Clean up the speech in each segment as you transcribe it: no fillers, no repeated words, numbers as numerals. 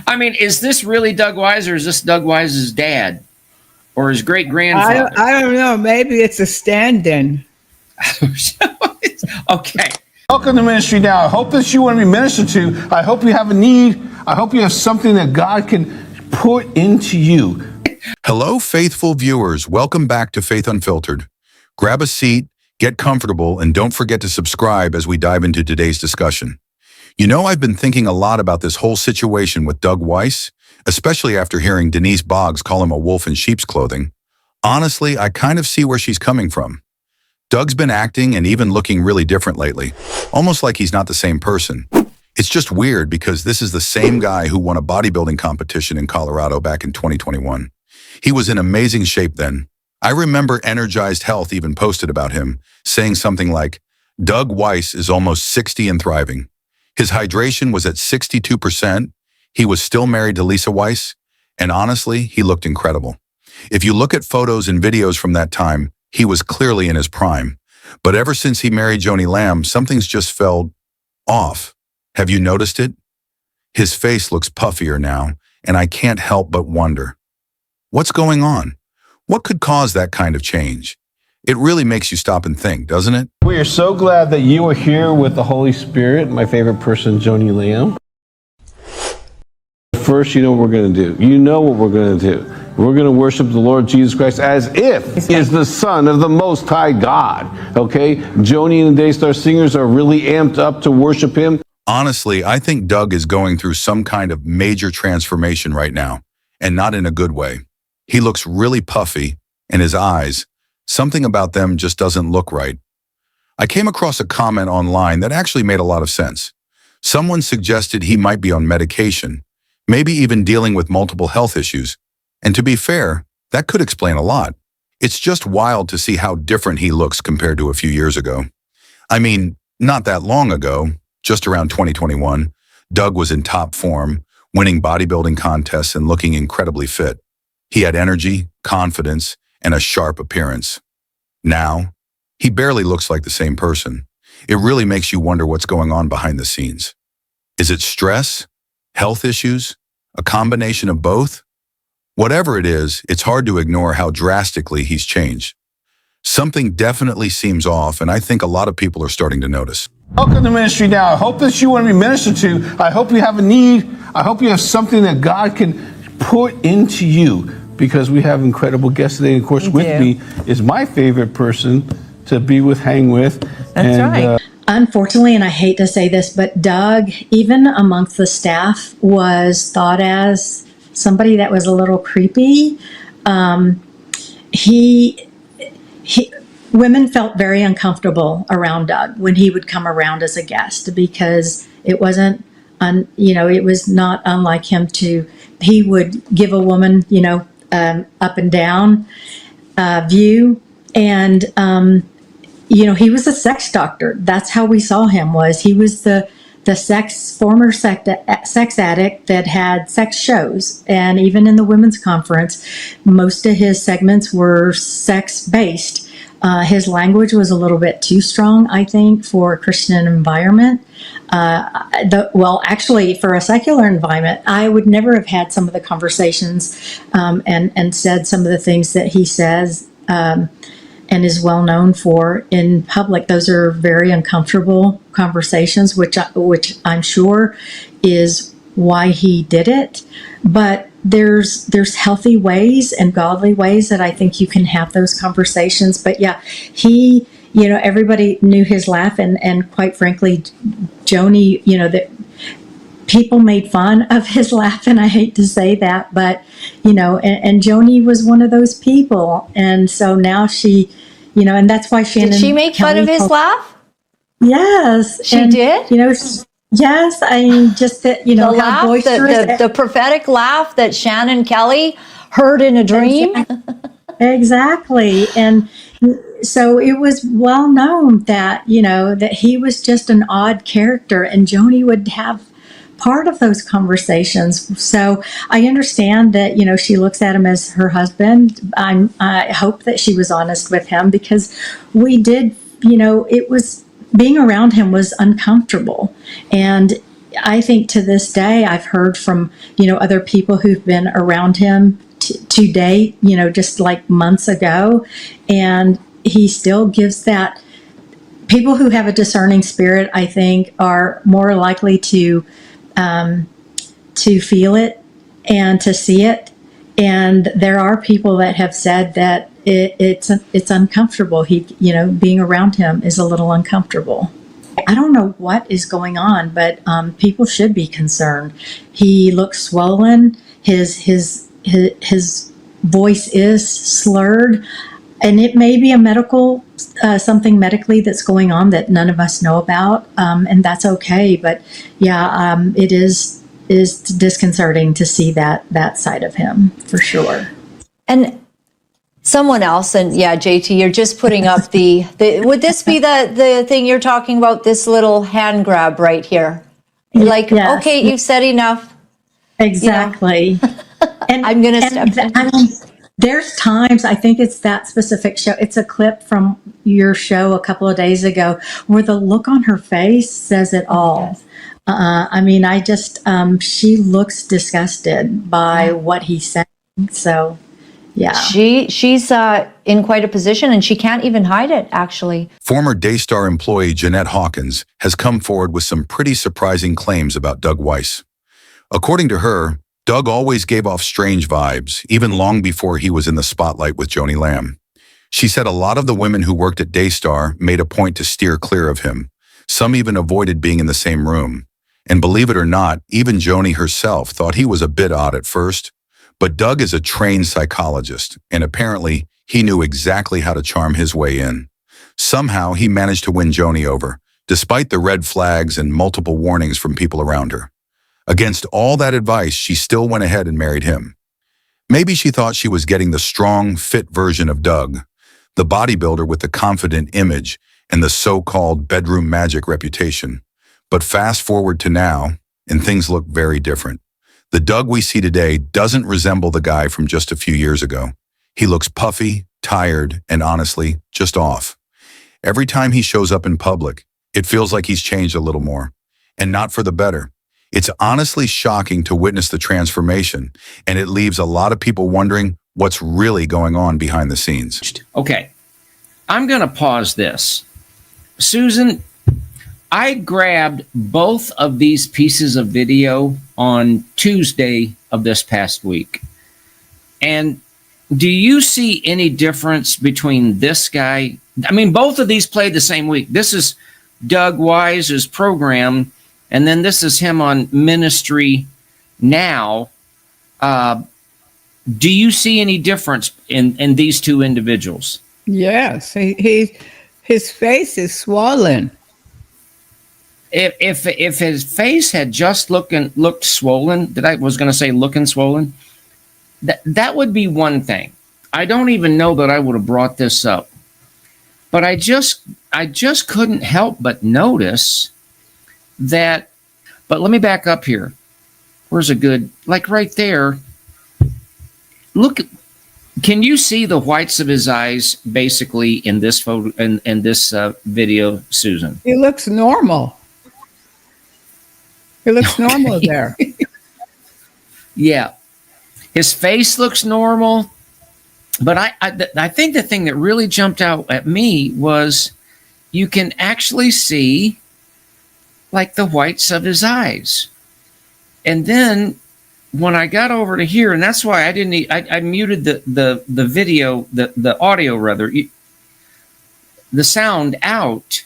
I mean, is this really Doug Weiss, or is this Doug Weiss's dad or his great grandfather? I don't know. Maybe it's a stand-in. Okay. Welcome to Ministry Now. I hope that you want to be ministered to. I hope you have a need. I hope you have something that God can put into you. Hello, faithful viewers. Welcome back to Faith Unfiltered. Grab a seat, get comfortable, and don't forget to subscribe as we dive into today's discussion. You know, I've been thinking a lot about this whole situation with Doug Weiss, especially after hearing Denise Boggs call him a wolf in sheep's clothing. Honestly, I kind of see where she's coming from. Doug's been acting and even looking really different lately, almost like he's not the same person. It's just weird because this is the same guy who won a bodybuilding competition in Colorado back in 2021. He was in amazing shape then. I remember Energized Health even posted about him, saying something like, Doug Weiss is almost 60 and thriving. His hydration was at 62%. He was still married to Lisa Weiss, and honestly, he looked incredible. If you look at photos and videos from that time, he was clearly in his prime. But ever since he married Joni Lamb, something's just felt off. Have you noticed it? His face looks puffier now, and I can't help but wonder. What's going on? What could cause that kind of change? It really makes you stop and think, doesn't it? We are so glad that you are here with the Holy Spirit, my favorite person, Joni Lamb. First, you know what we're going to do. You know what we're going to do. We're going to worship the Lord Jesus Christ as if He is the Son of the Most High God. Okay? Joni and the Daystar singers are really amped up to worship Him. Honestly, I think Doug is going through some kind of major transformation right now, and not in a good way. He looks really puffy, and his eyes, something about them just doesn't look right. I came across a comment online that actually made a lot of sense. Someone suggested he might be on medication, maybe even dealing with multiple health issues. And to be fair, that could explain a lot. It's just wild to see how different he looks compared to a few years ago. I mean, not that long ago, just around 2021, Doug was in top form, winning bodybuilding contests and looking incredibly fit. He had energy, confidence, and a sharp appearance. Now, he barely looks like the same person. It really makes you wonder what's going on behind the scenes. Is it stress? Health issues? A combination of both? Whatever it is, it's hard to ignore how drastically he's changed. Something definitely seems off, and I think a lot of people are starting to notice. Welcome to Ministry Now. I hope that you want to be ministered to. I hope you have a need. I hope you have something that God can put into you, because we have incredible guests today. And of course, with me is my favorite person to be with, hang with. That's right. Unfortunately, and I hate to say this, but Doug, even amongst the staff, was thought as somebody that was a little creepy. Women felt very uncomfortable around Doug when he would come around as a guest, because it wasn't, it was not unlike him he would give a woman, up and down view. And, he was a sex doctor. That's how we saw him. He was the former sex addict that had sex shows. And even in the women's conference, most of his segments were sex-based. His language was a little bit too strong, I think, for a Christian environment. Actually, for a secular environment, I would never have had some of the conversations and said some of the things that he says and is well known for in public. Those are very uncomfortable conversations, which I'm sure is why he did it. But there's healthy ways and godly ways that I think you can have those conversations. But yeah, everybody knew his laugh, and quite frankly, Joni, that people made fun of his laugh, and I hate to say that, but and Joni was one of those people, and so now she, and that's why Shannon. Did she make fun of his laugh? Yes, she did. Yes, I mean, just that, the how laugh, boisterous. the prophetic laugh that Shannon Kelly heard in a dream. Exactly. And so it was well known that, that he was just an odd character, and Joni would have part of those conversations. So I understand that, she looks at him as her husband. I hope that she was honest with him, because we did, it was, being around him was uncomfortable. And I think to this day, I've heard from, other people who've been around him today, just like months ago, and he still gives that. People who have a discerning spirit, I think, are more likely to feel it and to see it. And there are people that have said that it's uncomfortable. Being around him is a little uncomfortable. I don't know what is going on, but people should be concerned. He looks swollen. His voice is slurred, and it may be a medical something medically that's going on that none of us know about, and that's okay. But yeah, it is disconcerting to see that side of him for sure. And someone else, and yeah, JT, you're just putting up the would this be the thing you're talking about, this little hand grab right here? Like, yes. Okay, you've said enough. Exactly. And I'm going to step in. I mean, there's times, I think it's that specific show. It's a clip from your show a couple of days ago where the look on her face says it all. Yes. I mean, she looks disgusted by what he's saying. So, yeah. She's in quite a position, and she can't even hide it, actually. Former Daystar employee Jeanette Hawkins has come forward with some pretty surprising claims about Doug Weiss. According to her, Doug always gave off strange vibes, even long before he was in the spotlight with Joni Lamb. She said a lot of the women who worked at Daystar made a point to steer clear of him. Some even avoided being in the same room. And believe it or not, even Joni herself thought he was a bit odd at first. But Doug is a trained psychologist, and apparently he knew exactly how to charm his way in. Somehow he managed to win Joni over, despite the red flags and multiple warnings from people around her. Against all that advice, she still went ahead and married him. Maybe she thought she was getting the strong, fit version of Doug, the bodybuilder with the confident image and the so-called bedroom magic reputation. But fast forward to now, and things look very different. The Doug we see today doesn't resemble the guy from just a few years ago. He looks puffy, tired, and honestly, just off. Every time he shows up in public, it feels like he's changed a little more, and not for the better. It's honestly shocking to witness the transformation, and it leaves a lot of people wondering what's really going on behind the scenes. Okay, I'm going to pause this. Susan, I grabbed both of these pieces of video on Tuesday of this past week. And do you see any difference between this guy? I mean, both of these played the same week. This is Doug Weiss's program, and then this is him on Ministry Now. Do you see any difference in these two individuals? Yes, his face is swollen. If his face had just looked swollen, looking swollen, that would be one thing. I don't even know that I would have brought this up, but I just couldn't help but notice that. But let me back up here. Where's a good, like right there? Look, can you see the whites of his eyes basically in this photo, in this video, Susan? He looks normal. He looks normal there. Yeah. His face looks normal. But I think the thing that really jumped out at me was you can actually see like the whites of his eyes. And then when I got over to here, and that's why I muted the video, the audio rather, the sound out.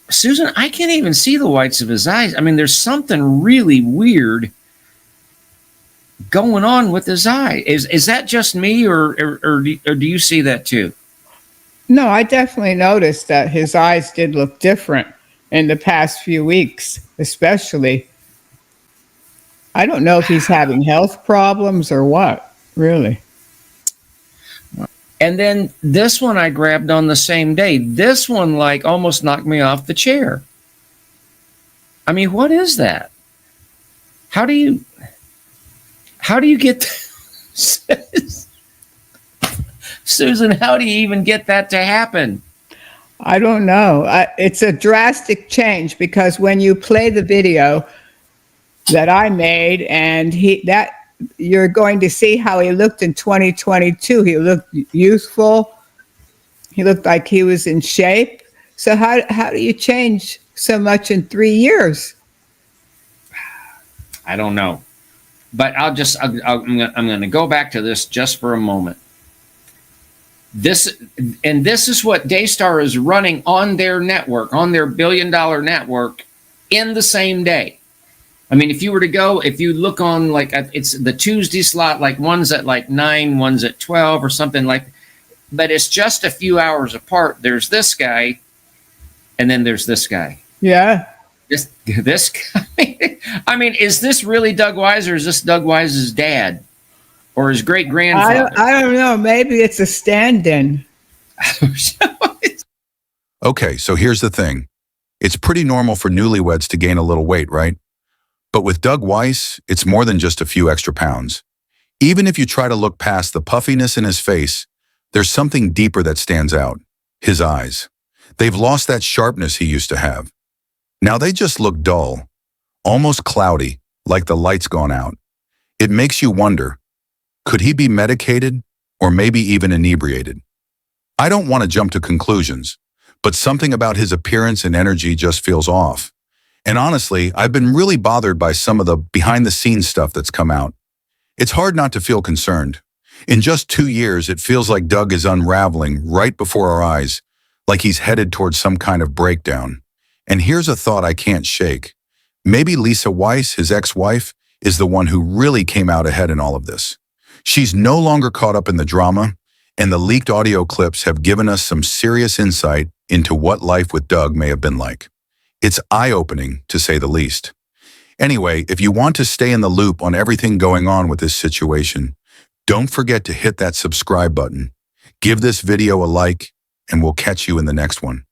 Susan, I can't even see the whites of his eyes. I mean, there's something really weird going on with his eye. Is that just me, or do you see that too? No, I definitely noticed that his eyes did look different in the past few weeks, especially. I don't know if he's having health problems or what, really. And then this one I grabbed on the same day. This one like almost knocked me off the chair. I mean, what is that? How do you get Susan, how do you even get that to happen? I don't know. It's a drastic change because when you play the video that I made, and you're going to see how he looked in 2022. He looked youthful. He looked like he was in shape. So how do you change so much in 3 years? I don't know. But I'm going to go back to this just for a moment. This is what Daystar is running on their network, on their billion-dollar network, in the same day. I mean, if you were to go, if you look on, like, it's the Tuesday slot, like one's at like 9, one's at 12 or something like, but it's just a few hours apart. There's this guy, and then there's this guy. Yeah. This guy. I mean, is this really Doug Weiss, or is this Doug Weiss's dad? Or his great-grandfather? I don't know. Maybe it's a stand-in. Okay, so here's the thing. It's pretty normal for newlyweds to gain a little weight, right? But with Doug Weiss, it's more than just a few extra pounds. Even if you try to look past the puffiness in his face, there's something deeper that stands out. His eyes. They've lost that sharpness he used to have. Now they just look dull, almost cloudy, like the light's gone out. It makes you wonder, could he be medicated or maybe even inebriated? I don't want to jump to conclusions, but something about his appearance and energy just feels off. And honestly, I've been really bothered by some of the behind-the-scenes stuff that's come out. It's hard not to feel concerned. In just 2 years, it feels like Doug is unraveling right before our eyes, like he's headed towards some kind of breakdown. And here's a thought I can't shake. Maybe Lisa Weiss, his ex-wife, is the one who really came out ahead in all of this. She's no longer caught up in the drama, and the leaked audio clips have given us some serious insight into what life with Doug may have been like. It's eye-opening, to say the least. Anyway, if you want to stay in the loop on everything going on with this situation, don't forget to hit that subscribe button. Give this video a like, and we'll catch you in the next one.